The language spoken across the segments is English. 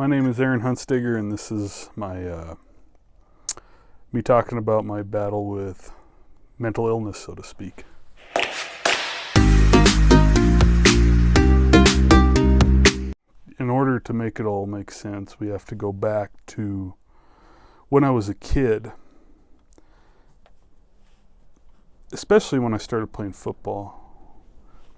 My name is Aaron Hunstinger, and this is my me talking about my battle with mental illness, so to speak. In order to make it all make sense, we have to go back to when I was a kid, especially when I started playing football.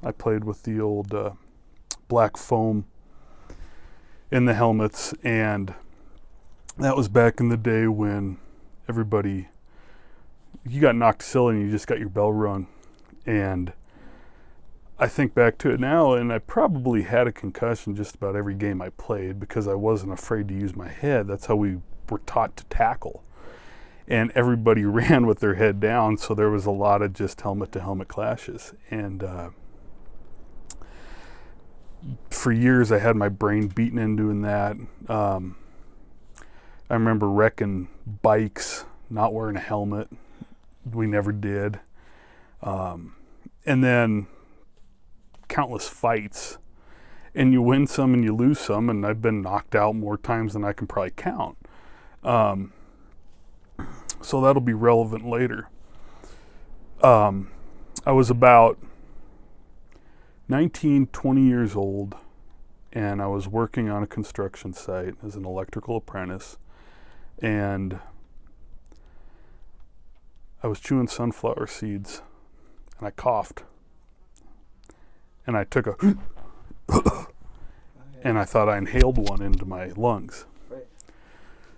I played with the old black foam in the helmets, and that was back in the day when you got knocked silly and you just got your bell rung. And I think back to it now, and I probably had a concussion just about every game I played because I wasn't afraid to use my head. That's how we were taught to tackle. And everybody ran with their head down, so there was a lot of just helmet-to-helmet clashes. And for years I had my brain beaten in doing that. I remember wrecking bikes, not wearing a helmet. We never did. And then countless fights. And you win some and you lose some, and I've been knocked out more times than I can probably count. So that'll be relevant later. I was about 19, 20 years old, and I was working on a construction site as an electrical apprentice, and I was chewing sunflower seeds, and I coughed, and I took a and I thought I inhaled one into my lungs.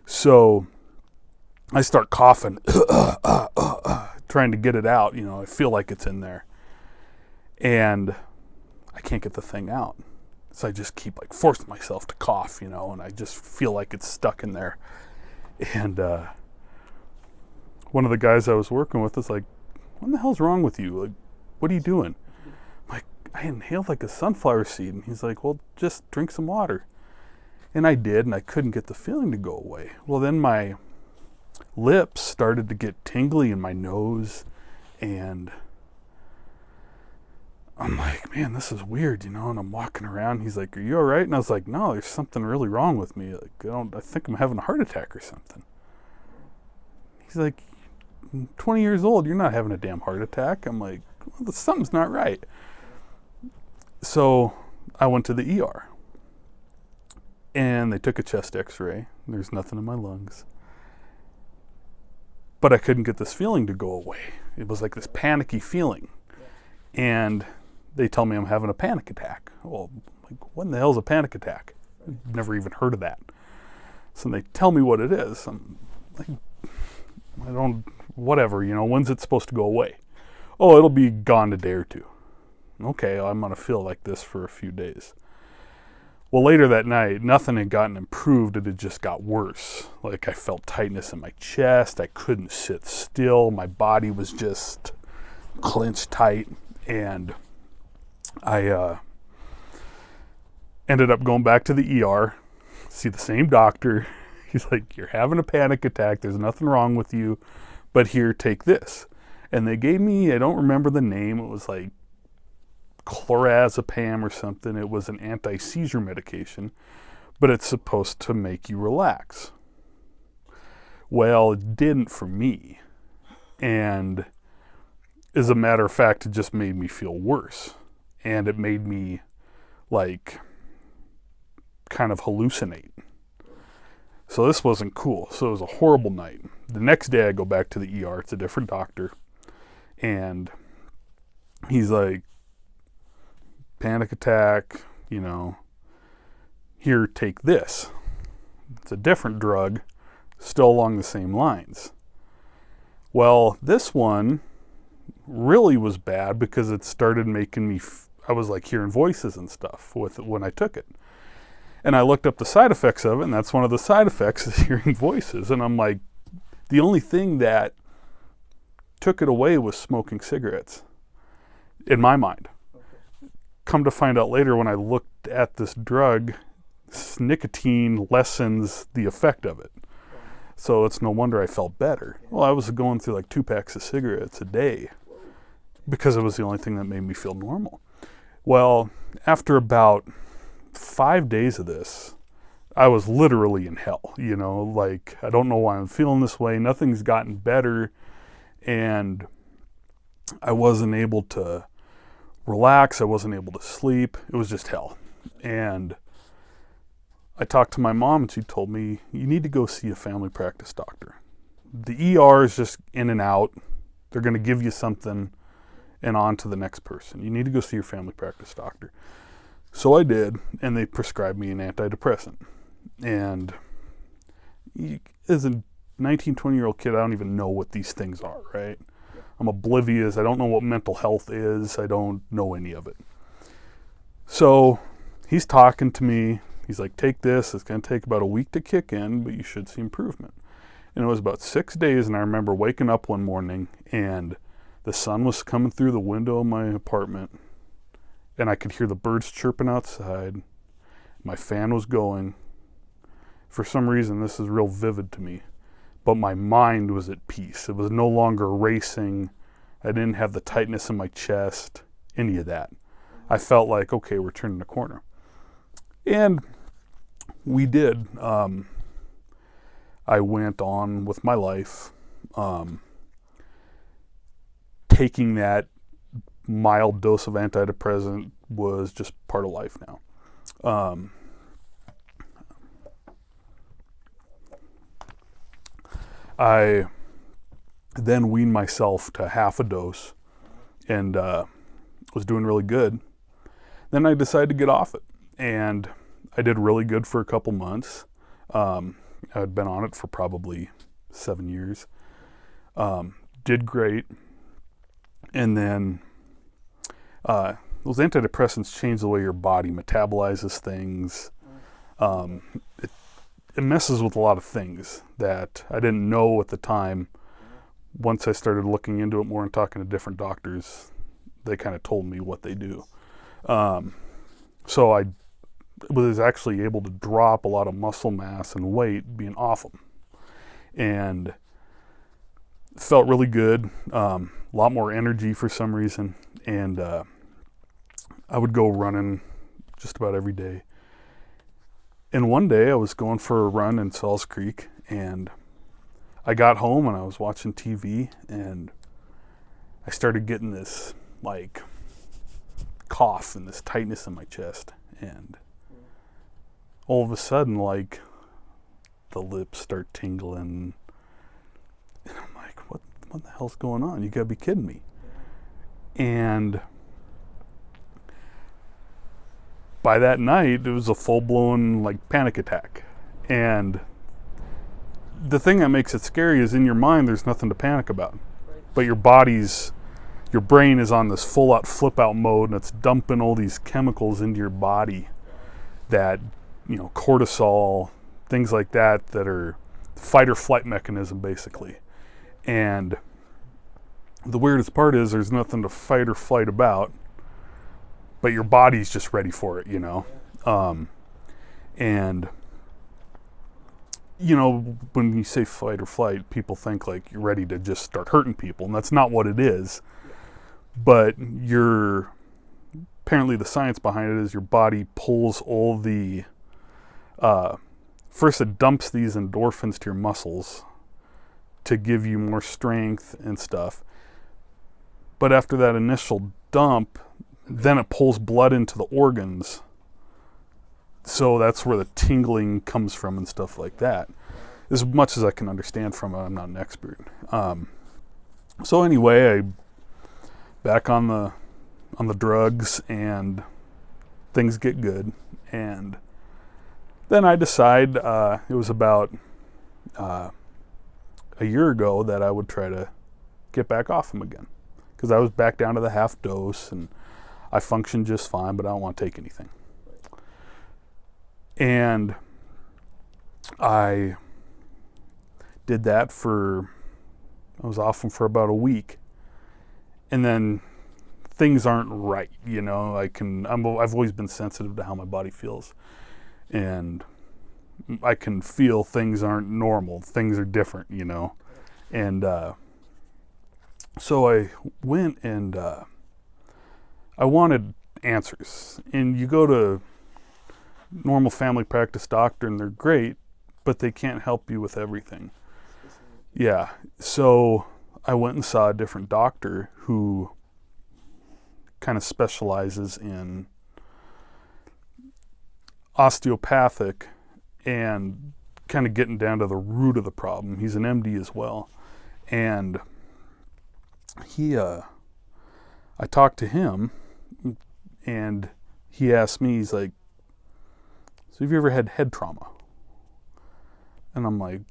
So I start coughing, trying to get it out. I feel like it's in there, and I can't get the thing out. So I just keep forcing myself to cough, and I just feel like it's stuck in there. And one of the guys I was working with is like, "What the hell's wrong with you? What are you doing?" I'm like, "I inhaled a sunflower seed." And he's like, "Well, just drink some water." And I did, and I couldn't get the feeling to go away. Well, then my lips started to get tingly in my nose, and I'm like, "Man, this is weird," and I'm walking around. He's like, "Are you all right?" And I was like, "No, there's something really wrong with me. I think I'm having a heart attack or something." He's like, 20 years old, you're not having a damn heart attack. I'm like, "Well, something's not right." So I went to the ER, and they took a chest x-ray. There's nothing in my lungs. But I couldn't get this feeling to go away. It was like this panicky feeling. And they tell me I'm having a panic attack. Well, what in the hell is a panic attack? I've never even heard of that. So they tell me what it is. I'm like, whatever, when's it supposed to go away? Oh, it'll be gone in a day or two. Okay, I'm going to feel like this for a few days. Well, later that night, nothing had gotten improved. It had just got worse. I felt tightness in my chest. I couldn't sit still. My body was just clenched tight. And I ended up going back to the ER, see the same doctor. He's like, "You're having a panic attack. There's nothing wrong with you, but here, take this." And they gave me, I don't remember the name. It was like clorazepam or something. It was an anti-seizure medication, but it's supposed to make you relax. Well, it didn't for me. And as a matter of fact, it just made me feel worse. And it made me kind of hallucinate. So this wasn't cool. So it was a horrible night. The next day I go back to the ER. It's a different doctor. And he's like, "Panic attack, here, take this." It's a different drug, still along the same lines. Well, this one really was bad because it started making me, I was hearing voices and stuff when I took it. And I looked up the side effects of it, and that's one of the side effects is hearing voices. And I'm like, the only thing that took it away was smoking cigarettes, in my mind. Come to find out later when I looked at this drug, nicotine lessens the effect of it. So it's no wonder I felt better. Well, I was going through 2 packs of cigarettes a day because it was the only thing that made me feel normal. Well, after about 5 days of this, I was literally in hell, you know, like, I don't know why I'm feeling this way. Nothing's gotten better. And I wasn't able to relax. I wasn't able to sleep. It was just hell. And I talked to my mom, and she told me, you need to go see a family practice doctor. The ER is just in and out. They're going to give you something and on to the next person. You need to go see your family practice doctor. So I did, and they prescribed me an antidepressant. And as a 19, 20-year-old kid, I don't even know what these things are, right? I'm oblivious. I don't know what mental health is. I don't know any of it. So he's talking to me. He's like, take this. It's going to take about a week to kick in, but you should see improvement. And it was about 6 days, and I remember waking up one morning, and the sun was coming through the window of my apartment, and I could hear the birds chirping outside. My fan was going. For some reason, this is real vivid to me, but my mind was at peace. It was no longer racing. I didn't have the tightness in my chest, any of that. I felt like, okay, we're turning the corner. And we did. I went on with my life. Taking that mild dose of antidepressant was just part of life now. I then weaned myself to half a dose and was doing really good. Then I decided to get off it, and I did really good for a couple months. I'd been on it for probably 7 years. Did great. And then those antidepressants change the way your body metabolizes things. It messes with a lot of things that I didn't know at the time. Once I started looking into it more and talking to different doctors, they kind of told me what they do. So I was actually able to drop a lot of muscle mass and weight being off them. And felt really good, a lot more energy for some reason. And I would go running just about every day. And one day I was going for a run in Salls Creek, and I got home and I was watching TV, and I started getting this like cough and this tightness in my chest. And all of a sudden, like, the lips start tingling. And I'm like, what the hell's going on? You gotta be kidding me. And by that night, it was a full-blown like panic attack. And the thing that makes it scary is in your mind, there's nothing to panic about. But your brain is on this full-out flip-out mode, and it's dumping all these chemicals into your body that, you know, cortisol, things like that, that are fight or flight mechanism, basically. And the weirdest part is there's nothing to fight or flight about, but your body's just ready for it, you know? And, you know, when you say fight or flight, people think like you're ready to just start hurting people, and that's not what it is. But apparently the science behind it is your body pulls all the, first it dumps these endorphins to your muscles to give you more strength and stuff. But after that initial dump, then it pulls blood into the organs. So that's where the tingling comes from and stuff like that. As much as I can understand from it, I'm not an expert. So anyway, I back on the drugs, and things get good. And then I decide, it was about a year ago, that I would try to get back off them again. Because I was back down to the half dose, and I functioned just fine, but I don't want to take anything. And I did that I was off them for about a week. And then things aren't right, you know. I've always been sensitive to how my body feels. And I can feel things aren't normal. Things are different, you know. And so I went and I wanted answers. And you go to normal family practice doctor, and they're great, but they can't help you with everything. Yeah. So I went and saw a different doctor who kind of specializes in osteopathic and kind of getting down to the root of the problem. He's an MD as well. And I talked to him, and he asked me, he's like, so have you ever had head trauma? And I'm like,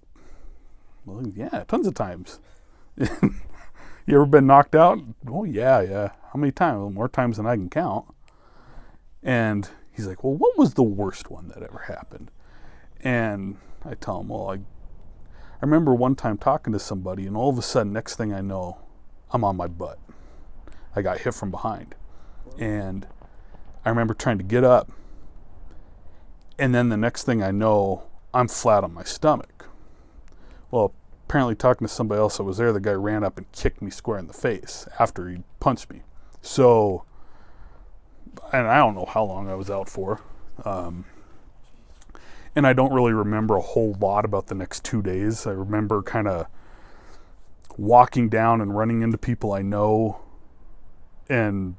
well, yeah, tons of times. You ever been knocked out? Oh, yeah. How many times? Well, more times than I can count. And he's like, well, what was the worst one that ever happened? And I tell him, well, I remember one time talking to somebody, and all of a sudden, next thing I know, I'm on my butt. I got hit from behind. And I remember trying to get up. And then the next thing I know, I'm flat on my stomach. Well, apparently talking to somebody else that was there, the guy ran up and kicked me square in the face after he punched me. So, and I don't know how long I was out for. And I don't really remember a whole lot about the next 2 days. I remember kind of walking down and running into people I know and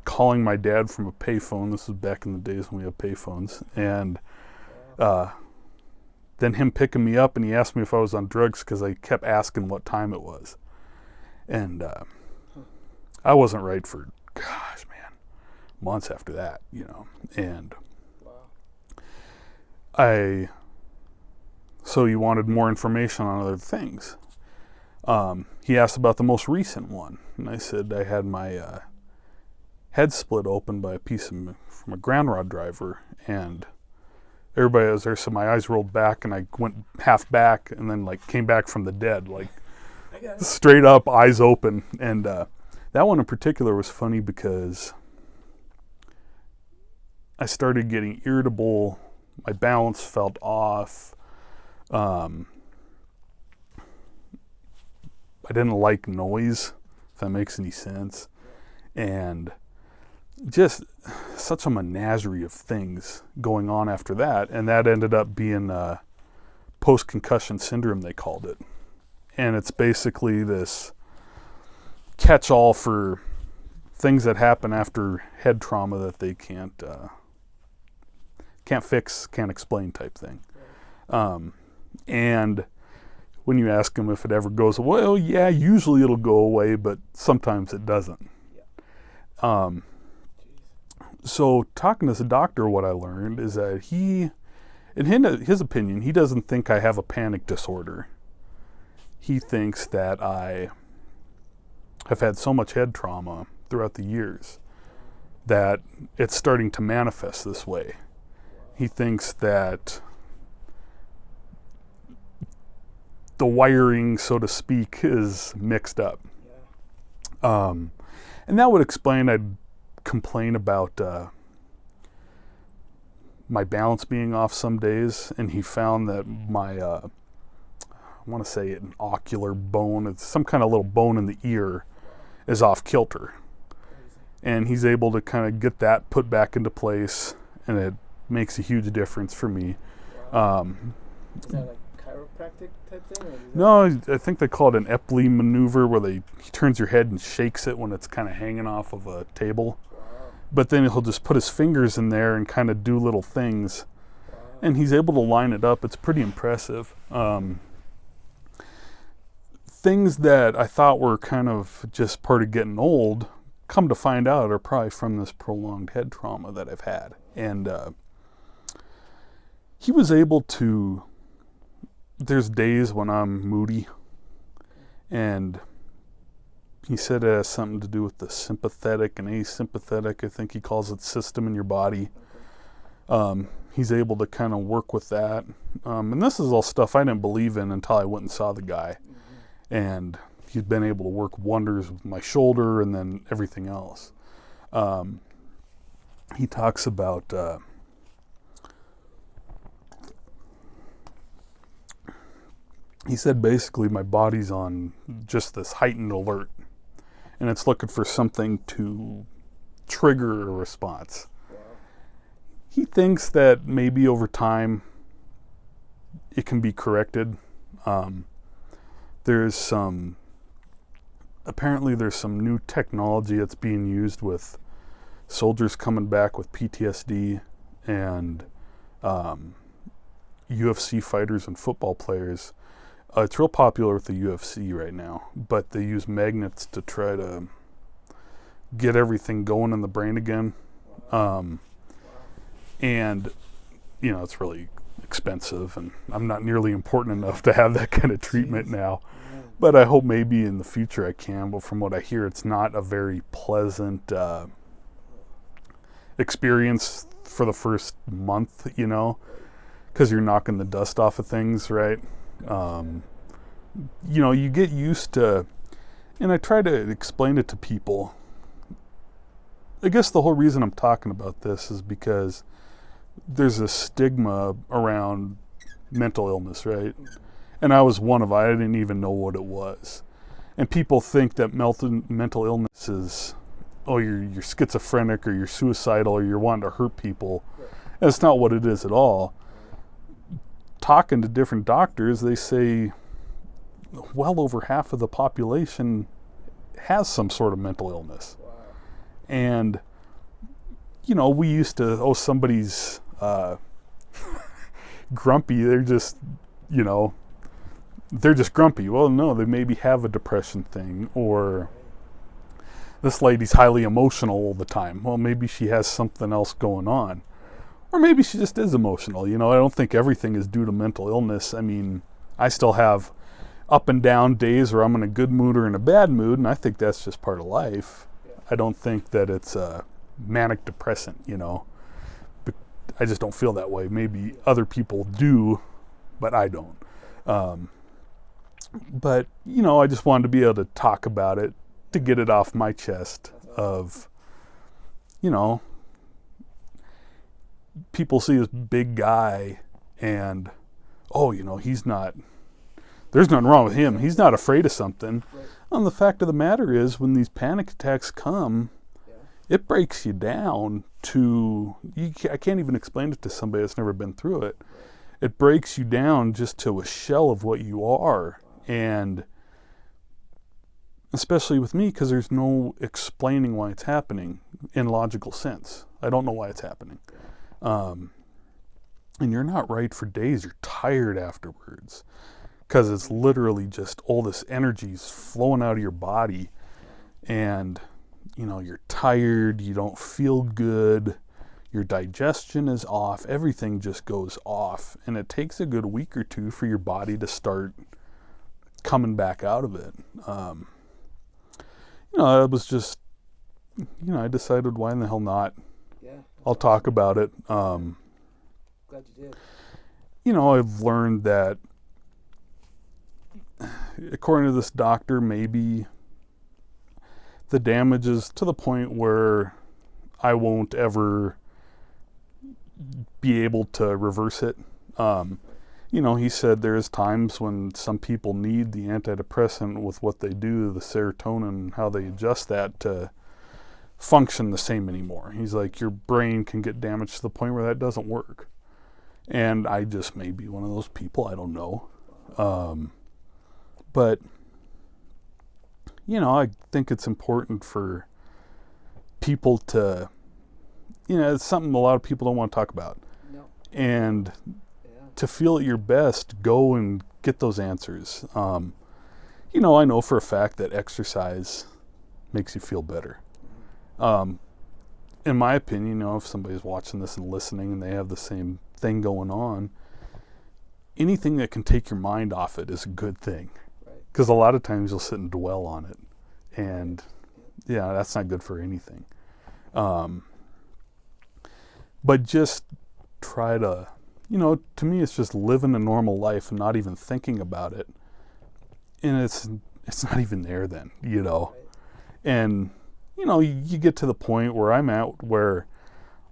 calling my dad from a payphone. This was back in the days when we had payphones. And then him picking me up, and he asked me if I was on drugs because I kept asking what time it was. And I wasn't right for, gosh, man, months after that, you know. And so he wanted more information on other things. He asked about the most recent one, and I said I had my head split open by a piece from a ground rod driver, and everybody was there, so my eyes rolled back, and I went half back, and then like came back from the dead, like straight up, eyes open. And that one in particular was funny because I started getting irritable. My balance felt off. I didn't like noise, if that makes any sense. And just such a menagerie of things going on after that. And that ended up being post-concussion syndrome, they called it. And it's basically this catch-all for things that happen after head trauma that they can't fix, can't explain type thing. And when you ask them if it ever goes away, well, yeah, usually it'll go away, but sometimes it doesn't. So talking to the doctor, what I learned is that in his opinion, he doesn't think I have a panic disorder. He thinks that I have had so much head trauma throughout the years that it's starting to manifest this way. He thinks that the wiring, so to speak, is mixed up. And that would explain, I'd complain about my balance being off some days, and he found that my, I want to say an ocular bone, it's some kind of little bone in the ear, is off kilter. And he's able to kind of get that put back into place, and it makes a huge difference for me. Is that like chiropractic type thing? Or no, I think they call it an Epley maneuver, where he turns your head and shakes it when it's kind of hanging off of a table. But then he'll just put his fingers in there and kind of do little things. And he's able to line it up. It's pretty impressive. Things that I thought were kind of just part of getting old, come to find out, are probably from this prolonged head trauma that I've had. And he was able to, there's days when I'm moody, and he said it has something to do with the sympathetic and asympathetic, I think he calls it, system in your body. He's able to kind of work with that. And this is all stuff I didn't believe in until I went and saw the guy. And he's been able to work wonders with my shoulder and then everything else. He talks about he said basically my body's on just this heightened alert, and it's looking for something to trigger a response. he thinks that maybe over time it can be corrected. Apparently there's some new technology that's being used with soldiers coming back with PTSD and UFC fighters and football players. It's real popular with the UFC right now, but they use magnets to try to get everything going in the brain again. And, it's really expensive, and I'm not nearly important enough to have that kind of treatment now. But I hope maybe in the future I can. But from what I hear, it's not a very pleasant experience for the first month, because you're knocking the dust off of things, right? You get used to, and I try to explain it to people. I guess the whole reason I'm talking about this is because there's a stigma around mental illness, right? And I was one of it. I didn't even know what it was. And people think that mental illness is, you're schizophrenic or you're suicidal or you're wanting to hurt people. And it's not what it is at all. Talking to different doctors, they say well over half of the population has some sort of mental illness. And, we used to, somebody's grumpy. They're just grumpy. Well, no, they maybe have a depression thing, or this lady's highly emotional all the time. Well, maybe she has something else going on. Or maybe she just is emotional. I don't think everything is due to mental illness. I mean, I still have up and down days where I'm in a good mood or in a bad mood, and I think that's just part of life. I don't think that it's a manic depressant, But I just don't feel that way. Maybe other people do, but I don't. But, I just wanted to be able to talk about it, to get it off my chest of, people see this big guy and, he's not, there's nothing wrong with him. He's not afraid of something. Right. And the fact of the matter is, when these panic attacks come, it breaks you down to, I can't even explain it to somebody that's never been through it. It breaks you down just to a shell of what you are. And especially with me, because there's no explaining why it's happening in logical sense. I don't know why it's happening. And you're not right for days. You're tired afterwards, because it's literally just all this energy's flowing out of your body, and you're tired, you don't feel good, your digestion is off, everything just goes off, and it takes a good week or two for your body to start coming back out of it. It was just, I decided, why in the hell not? Yeah. I'll talk about it. Glad you did. I've learned that, according to this doctor, maybe the damage is to the point where I won't ever be able to reverse it. He said there's times when some people need the antidepressant with what they do, the serotonin, how they adjust that to function the same anymore. He's like, your brain can get damaged to the point where that doesn't work. And I just may be one of those people. I don't know. But, I think it's important for people to, it's something a lot of people don't want to talk about. No. And to feel at your best, go and get those answers. I know for a fact that exercise makes you feel better. In my opinion, if somebody's watching this and listening and they have the same thing going on, anything that can take your mind off it is a good thing. Because a lot of times you'll sit and dwell on it. And, that's not good for anything. But just try to, to me it's just living a normal life and not even thinking about it. And it's not even there then, And, you get to the point where I'm at where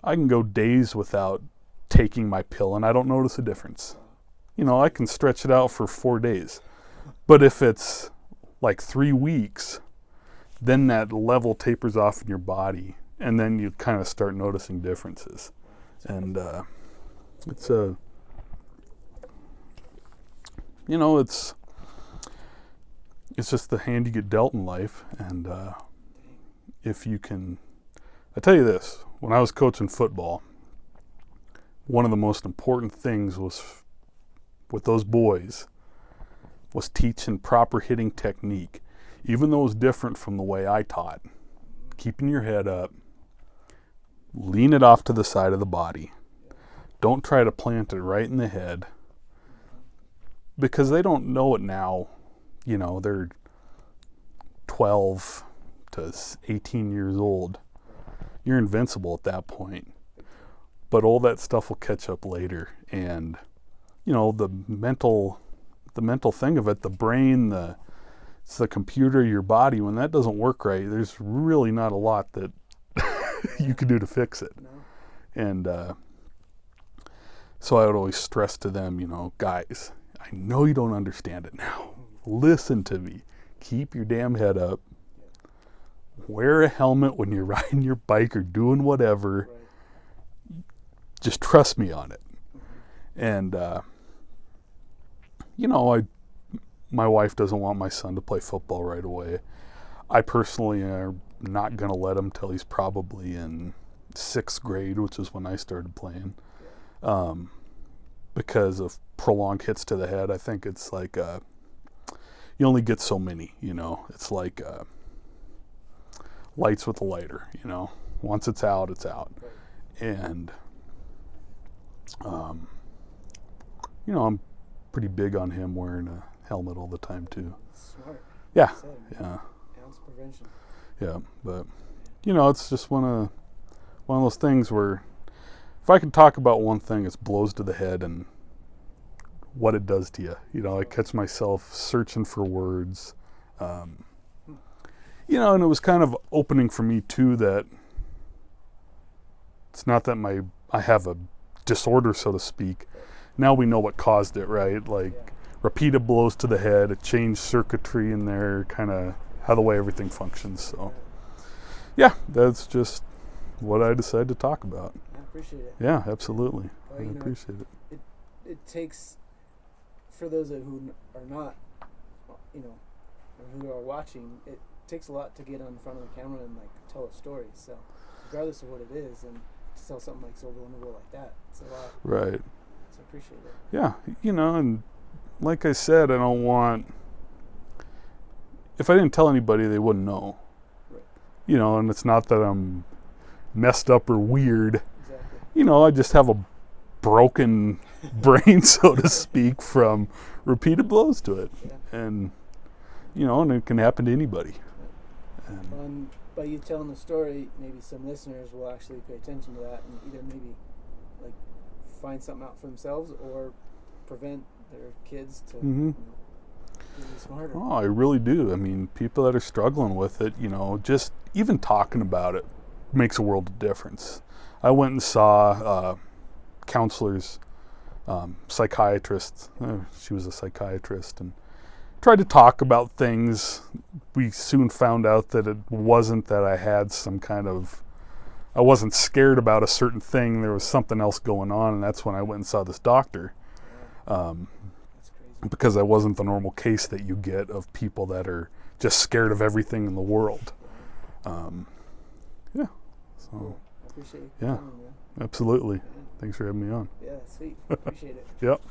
I can go days without taking my pill and I don't notice a difference. I can stretch it out for 4 days. But if it's like 3 weeks, then that level tapers off in your body, and then you kind of start noticing differences. And it's a, you know, it's just the hand you get dealt in life. And if you can, I tell you this, when I was coaching football, one of the most important things was with those boys was teaching proper hitting technique, even though it was different from the way I taught. Keeping your head up, lean it off to the side of the body. Don't try to plant it right in the head, because they don't know it now. You know, they're 12 to 18 years old. You're invincible at that point. But all that stuff will catch up later. And, you know, the mental thing of it, the brain, it's the computer, your body, when that doesn't work right, there's really not a lot that you can do to fix it. No. And so I would always stress to them, you know, guys, I know you don't understand it now. Listen to me. Keep your damn head up. Wear a helmet when you're riding your bike or doing whatever. Right. Just trust me on it. And, you know, my wife doesn't want my son to play football right away. I personally am not going to let him till he's probably in 6th grade, which is when I started playing. Because of prolonged hits to the head. I think it's like you only get so many, you know. It's like lights with a lighter, you know. Once it's out, it's out. And, you know, I'm pretty big on him wearing a helmet all the time, too. Smart. Yeah, Said, yeah. Ounce prevention. Yeah, but, you know, it's just one of those things where if I can talk about one thing, it's blows to the head and what it does to you. You know, I catch myself searching for words. You know, and it was kind of opening for me too, that it's not that I have a disorder, so to speak. Now we know what caused it, right? Like repeated blows to the head, it changed circuitry in there, kind of how the way everything functions. So yeah, that's just what I decided to talk about. I appreciate it. Yeah, absolutely. Well, I you know, appreciate it. It takes, for those who are not, you know, or who are watching, it takes a lot to get on front of the camera and like tell a story. So regardless of what it is, and to tell something like so vulnerable like that, it's a lot. Right. So I appreciate it. Yeah, you know, and like I said, I don't want, if I didn't tell anybody, they wouldn't know. Right. You know, and it's not that I'm messed up or weird. Exactly. You know, I just have a broken brain, so to speak, from repeated blows to it. Yeah. And, you know, and it can happen to anybody. And by you telling the story, maybe some listeners will actually pay attention to that and either maybe like find something out for themselves or prevent their kids to you know, be smarter. Oh, I really do. I mean, people that are struggling with it, you know, just even talking about it makes a world of difference. I went and saw counselors, psychiatrists. She was a psychiatrist, and tried to talk about things. We soon found out that it wasn't that I had some kind of, I wasn't scared about a certain thing. There was something else going on, and that's when I went and saw this doctor. That's crazy. Because I wasn't the normal case that you get of people that are just scared of everything in the world. Yeah. So. Cool. I appreciate you Yeah. coming, man. Absolutely. Yeah. Thanks for having me on. Yeah, sweet. Appreciate it. Yep.